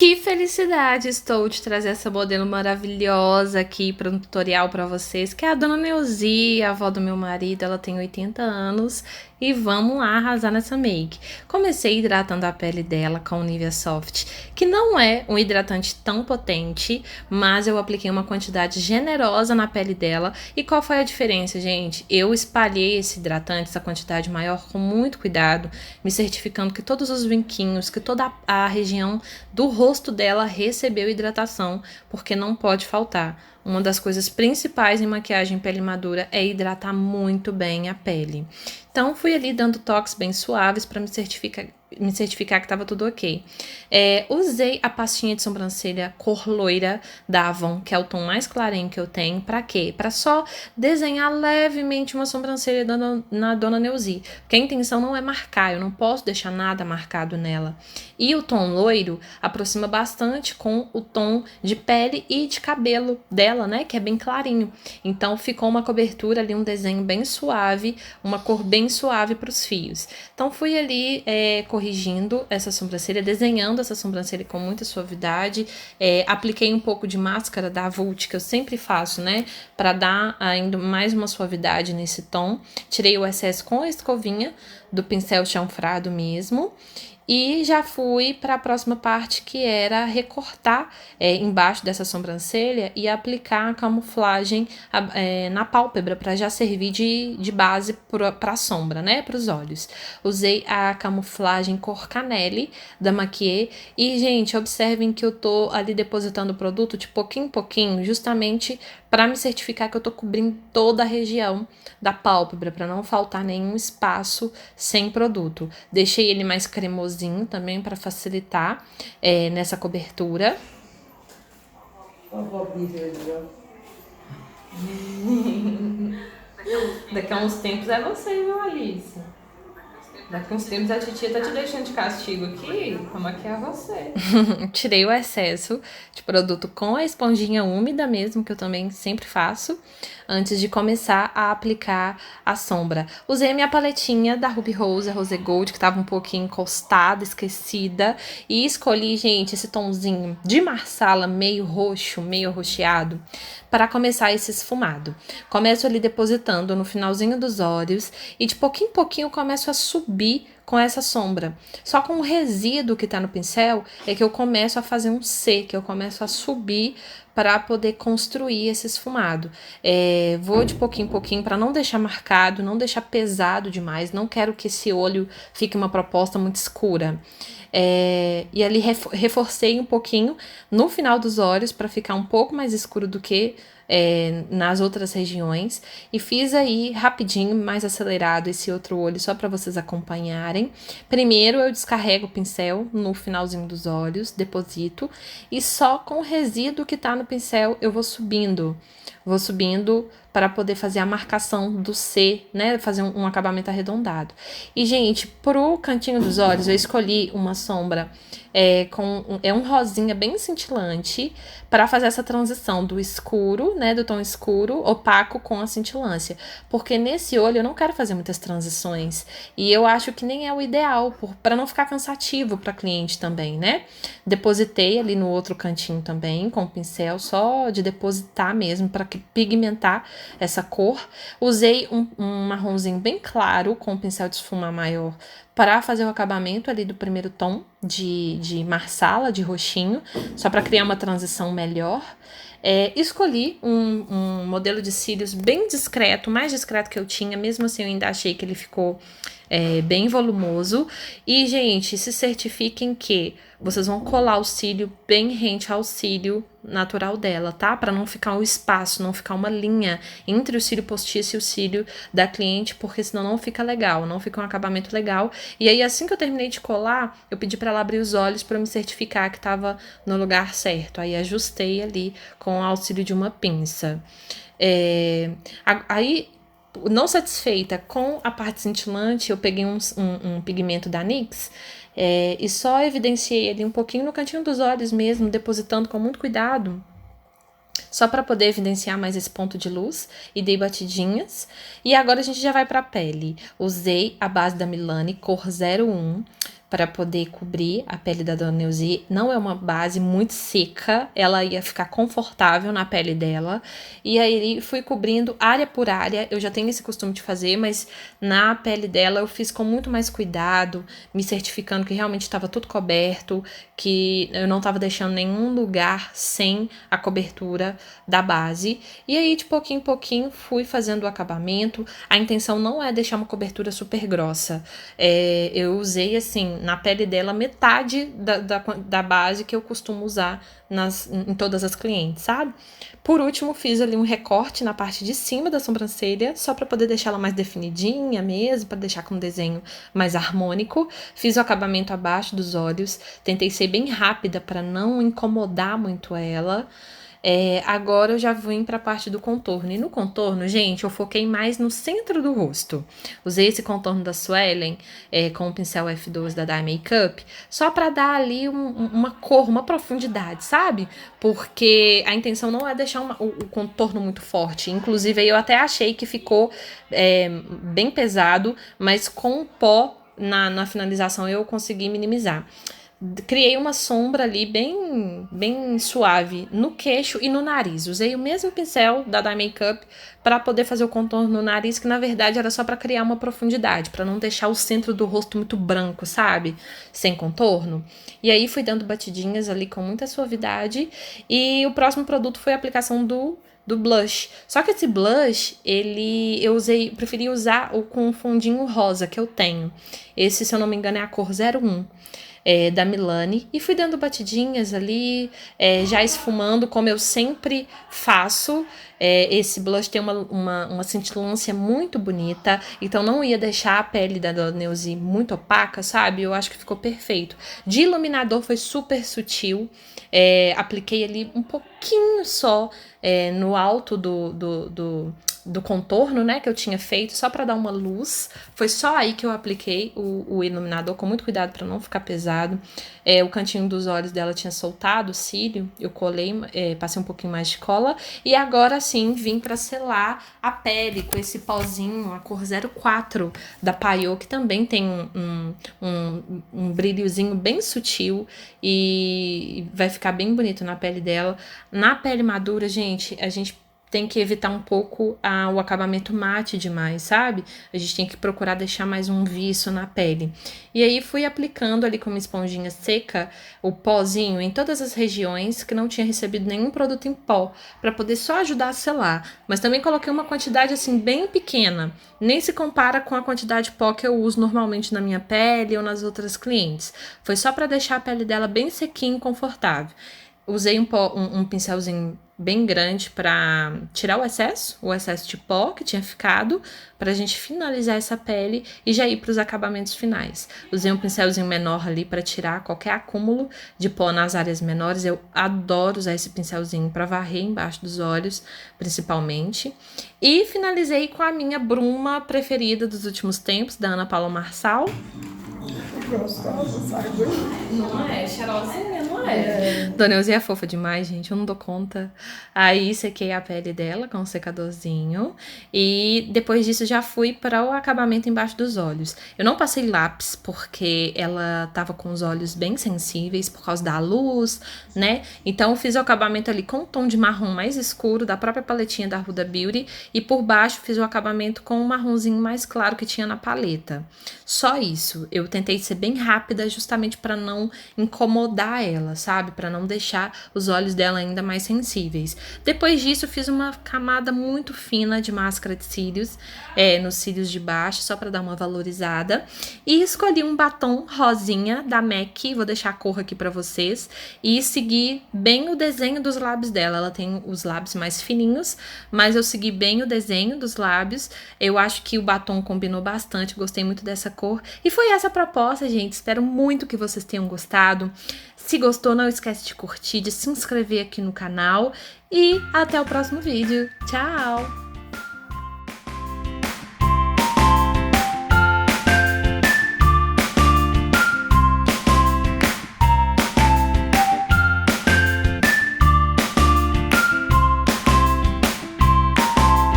Que felicidade estou de trazer essa modelo maravilhosa aqui para um tutorial para vocês, que é a Dona Neuzi, a avó do meu marido. Ela tem 80 anos e vamos lá arrasar nessa make. Comecei hidratando a pele dela com o Nivea Soft, que não é um hidratante tão potente, mas eu apliquei uma quantidade generosa na pele dela. E qual foi a diferença, gente? Eu espalhei esse hidratante, essa quantidade maior, com muito cuidado, me certificando que todos os vinquinhos, que toda a região do rosto dela recebeu hidratação, porque não pode faltar. Uma das coisas principais em maquiagem pele madura é hidratar muito bem a pele. Então, fui ali dando toques bem suaves para me certificar que estava tudo ok. Usei a pastinha de sobrancelha cor loira da Avon, que é o tom mais clarinho que eu tenho. Para quê? Para só desenhar levemente uma sobrancelha na Dona Neuzi. Porque a intenção não é marcar, eu não posso deixar nada marcado nela. E o tom loiro aproxima bastante com o tom de pele e de cabelo dela, né? Que é bem clarinho. Então ficou uma cobertura ali, um desenho bem suave, uma cor bem suave para os fios. Então fui ali corrigindo essa sobrancelha, desenhando essa sobrancelha com muita suavidade. Apliquei um pouco de máscara da Vult, que eu sempre faço, né? Para dar ainda mais uma suavidade nesse tom. Tirei o excesso com a escovinha do pincel chanfrado mesmo. E já fui para a próxima parte, que era recortar embaixo dessa sobrancelha e aplicar a camuflagem na pálpebra, para já servir de base para a sombra, né? Para os olhos. Usei a camuflagem cor canelle da Maquier. E, gente, observem que eu tô ali depositando o produto de pouquinho em pouquinho, justamente para me certificar que eu tô cobrindo toda a região da pálpebra, para não faltar nenhum espaço sem produto. Deixei ele mais cremosinho também para facilitar nessa cobertura. Daqui a uns tempos é você, viu, Alice? Daqui a uns tempos a titia tá te deixando de castigo aqui, como é que é você? Tirei o excesso de produto com a esponjinha úmida mesmo, que eu também sempre faço, antes de começar a aplicar a sombra. Usei a minha paletinha da Ruby Rose, a Rose Gold, que tava um pouquinho encostada, esquecida, e escolhi, gente, esse tomzinho de marsala meio roxo, meio arroxeado, para começar esse esfumado. Começo ali depositando no finalzinho dos olhos e de pouquinho em pouquinho eu começo a subir com essa sombra. Só com o resíduo que tá no pincel é que eu começo a fazer um C, que eu começo a subir para poder construir esse esfumado. Vou de pouquinho em pouquinho para não deixar marcado, não deixar pesado demais, não quero que esse olho fique uma proposta muito escura. E ali reforcei um pouquinho no final dos olhos para ficar um pouco mais escuro do que nas outras regiões, e fiz aí rapidinho, mais acelerado, esse outro olho só para vocês acompanharem. Primeiro eu descarrego o pincel no finalzinho dos olhos, deposito, e só com o resíduo que tá no pincel eu vou subindo para poder fazer a marcação do C, né? Fazer um acabamento arredondado. E, gente, pro cantinho dos olhos, eu escolhi uma sombra um rosinha bem cintilante para fazer essa transição do escuro, né? Do tom escuro, opaco, com a cintilância. Porque nesse olho eu não quero fazer muitas transições. E eu acho que nem é o ideal, para não ficar cansativo para cliente também, né? Depositei ali no outro cantinho também, com o pincel, só de depositar mesmo, para pigmentar essa cor. Usei um marronzinho bem claro com o pincel de esfumar maior para fazer o acabamento ali do primeiro tom de marsala, de roxinho, só para criar uma transição melhor. Escolhi um modelo de cílios bem discreto, mais discreto que eu tinha, mesmo assim eu ainda achei que ele ficou bem volumoso. E, gente, se certifiquem que vocês vão colar o cílio bem rente ao cílio natural dela, tá? Para não ficar um espaço, não ficar uma linha entre o cílio postiço e o cílio da cliente, porque senão não fica legal, não fica um acabamento legal. E aí, assim que eu terminei de colar, eu pedi para ela abrir os olhos para me certificar que estava no lugar certo. Aí ajustei ali com o auxílio de uma pinça. Aí, não satisfeita com a parte cintilante, eu peguei um pigmento da NYX e só evidenciei ali um pouquinho no cantinho dos olhos mesmo, depositando com muito cuidado, só para poder evidenciar mais esse ponto de luz, e dei batidinhas. E agora a gente já vai para a pele. Usei a base da Milani, cor 01, para poder cobrir a pele da Dona Neuzi. Não é uma base muito seca, ela ia ficar confortável na pele dela. E aí fui cobrindo área por área. Eu já tenho esse costume de fazer, mas na pele dela eu fiz com muito mais cuidado, me certificando que realmente estava tudo coberto, que eu não estava deixando nenhum lugar sem a cobertura da base. E aí de pouquinho em pouquinho fui fazendo o acabamento. A intenção não é deixar uma cobertura super grossa. Eu usei assim na pele dela metade da base que eu costumo usar em todas as clientes, sabe? Por último, fiz ali um recorte na parte de cima da sobrancelha, só para poder deixar ela mais definidinha mesmo, para deixar com um desenho mais harmônico. Fiz o acabamento abaixo dos olhos, tentei ser bem rápida para não incomodar muito ela. Agora eu já vim para a parte do contorno. E no contorno, gente, eu foquei mais no centro do rosto. Usei esse contorno da Suelen com o pincel F2 da Dye Makeup, só para dar ali uma cor, uma profundidade, sabe? Porque a intenção não é deixar o contorno muito forte. Inclusive, eu até achei que ficou bem pesado, mas com o pó na finalização eu consegui minimizar. Criei uma sombra ali bem suave no queixo e no nariz. Usei o mesmo pincel da Dye Makeup para poder fazer o contorno no nariz, que na verdade era só para criar uma profundidade, para não deixar o centro do rosto muito branco, sabe? Sem contorno. E aí fui dando batidinhas ali com muita suavidade. E o próximo produto foi a aplicação do blush. Só que esse blush, preferi usar com o fundinho rosa que eu tenho. Esse, se eu não me engano, é a cor 01. Da Milani, e fui dando batidinhas ali, já esfumando, como eu sempre faço. Esse blush tem uma cintilância muito bonita, então não ia deixar a pele da Dona Neuzi muito opaca, sabe? Eu acho que ficou perfeito. De iluminador foi super sutil, apliquei ali um pouquinho só no alto do contorno, né, que eu tinha feito, só para dar uma luz. Foi só aí que eu apliquei o iluminador, com muito cuidado para não ficar pesado. O cantinho dos olhos dela tinha soltado o cílio, eu colei, passei um pouquinho mais de cola, e agora sim vim para selar a pele com esse pozinho, a cor 04 da Payot, que também tem um brilhozinho bem sutil e vai ficar bem bonito na pele dela. Na pele madura, gente, a gente tem que evitar um pouco o acabamento mate demais, sabe? A gente tem que procurar deixar mais um viço na pele. E aí fui aplicando ali com uma esponjinha seca o pozinho em todas as regiões que não tinha recebido nenhum produto em pó, para poder só ajudar a selar. Mas também coloquei uma quantidade assim bem pequena, nem se compara com a quantidade de pó que eu uso normalmente na minha pele ou nas outras clientes. Foi só para deixar a pele dela bem sequinha e confortável. Usei um pincelzinho bem grande para tirar o excesso de pó que tinha ficado, para a gente finalizar essa pele e já ir para os acabamentos finais. Usei um pincelzinho menor ali para tirar qualquer acúmulo de pó nas áreas menores. Eu adoro usar esse pincelzinho para varrer embaixo dos olhos, principalmente. E finalizei com a minha bruma preferida dos últimos tempos, da Ana Paula Marçal. Gostosa, sabe? Não é? Cheirosinha, não é? Dona Neuzi é fofa demais, gente. Eu não dou conta. Aí sequei a pele dela com um secadorzinho. E depois disso já fui para o acabamento embaixo dos olhos. Eu não passei lápis porque ela tava com os olhos bem sensíveis por causa da luz, né? Então eu fiz o acabamento ali com um tom de marrom mais escuro da própria paletinha da Huda Beauty. E por baixo fiz o acabamento com um marronzinho mais claro que tinha na paleta. Só isso. Eu tentei ser bem rápida justamente para não incomodar ela, sabe? Para não deixar os olhos dela ainda mais sensíveis. Depois disso, eu fiz uma camada muito fina de máscara de cílios, nos cílios de baixo, só para dar uma valorizada. E escolhi um batom rosinha da MAC, vou deixar a cor aqui para vocês, e segui bem o desenho dos lábios dela. Ela tem os lábios mais fininhos, mas eu segui bem o desenho dos lábios. Eu acho que o batom combinou bastante, gostei muito dessa cor. E foi essa a proposta, gente. Espero muito que vocês tenham gostado. Se gostou, não esquece de curtir, de se inscrever aqui no canal. E até o próximo vídeo. Tchau!